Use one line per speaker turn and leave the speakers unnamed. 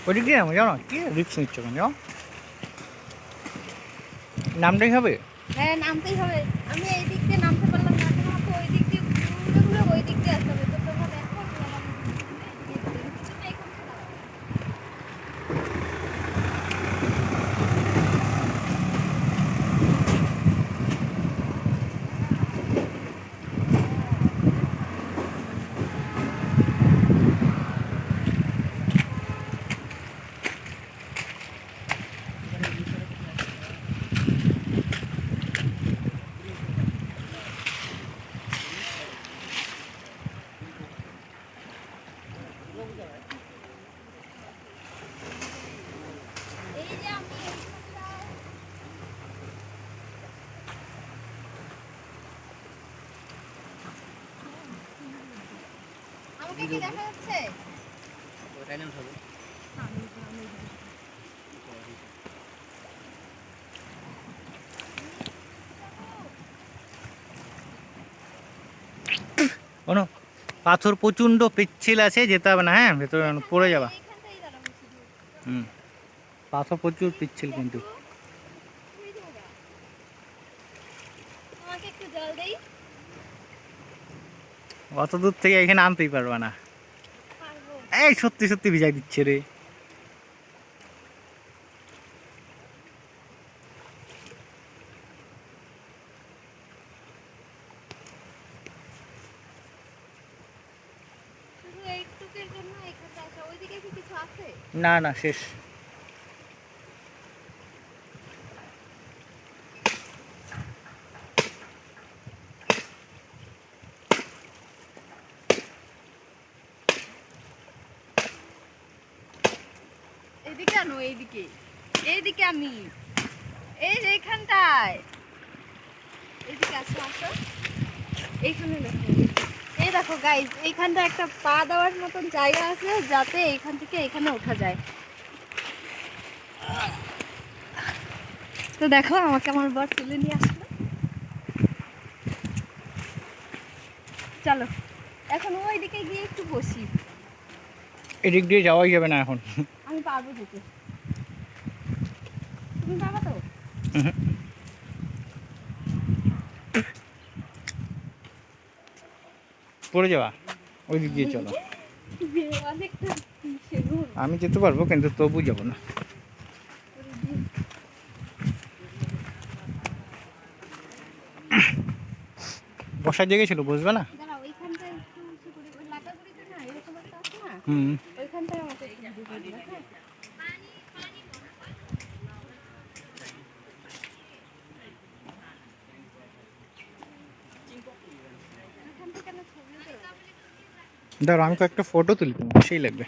ওদিক দিয়ে যাবো, জানো কি রিক্স নিচ্ছ কেন? যাও, নামটাই হবে।
হ্যাঁ নামতেই হবে। আমি এই দিক দিয়ে নামতে পারলাম না, এখন আমাকে ওই দিক দিয়ে ঘুরে ঘুরে ওই দিক দিয়ে আসতে হবে। তো তোমরা দেখো তুমি এখানে দাঁড়াও। এই যে আমি এইখানটায় আমাকে কি দেখা যাচ্ছে?
ওটাই নাম হবে। কোনো পাথর প্রচণ্ড পিচ্ছিল আছে, যেতে হবে না, হ্যাঁ ভেতরে পড়ে যাবা।
এইখানটাই দাঁড়াবো শুধু।
হুম, পাথর প্রচুর পিচ্ছিল কিন্তু।
দেখো, ওই যে ওরা। আমাকে একটু জল দেই।
অত দূর থেকে এখানে আনতেই পারবা না।
পারবো।
এই সত্যি সত্যি ভিজাই দিচ্ছে রে।
শুধু এইটুকের জন্য এখানটা আসা। ওইদিকে কি কিছু আছে?
না না, শেষ।
এইদিকে আনো, এইদিকে। এইদিকে আমি। এই যে এইখানটায়। এইদিকে আসো আসো। এইখানে দেখো। এই দেখো গাইস, এইখানটা একটা পা দেওয়ার মতন জায়গা আছে, যাতে এইখান থেকে এখানে ওঠা যায়। তো দেখো আমাকে আমার বর তুলে নিয়ে আসলো। চলো এখন ওইদিকে গিয়ে একটু বসি।
এদিক দিয়ে যাওয়াই যাবে না এখন।
আমি পারবো যেতে। তুমি পারবা তো?
হুম, পড়ে যাওয়া, ওই দিক দিয়ে চলো।
অনেকটা সেগুন।
আমি যেতে পারবো কিন্তু তবু যাবো না। বসার জায়গায় ছিল, বুঝবে না।
দাঁড়াও, ওইখানটায় একটু উঁচু করে, ওই লাটাগুড়িতে না এরকম একটা আছে না,
হুম,
ওইখানটায় আমাকে একটু ভিডিও করে দিবা, হ্যাঁ? ওইখান থেকে না ছবি তোলা।
দাঁড়াও আমি কয়েকটা ফটো তুলি, তোমার সেই লাগবে।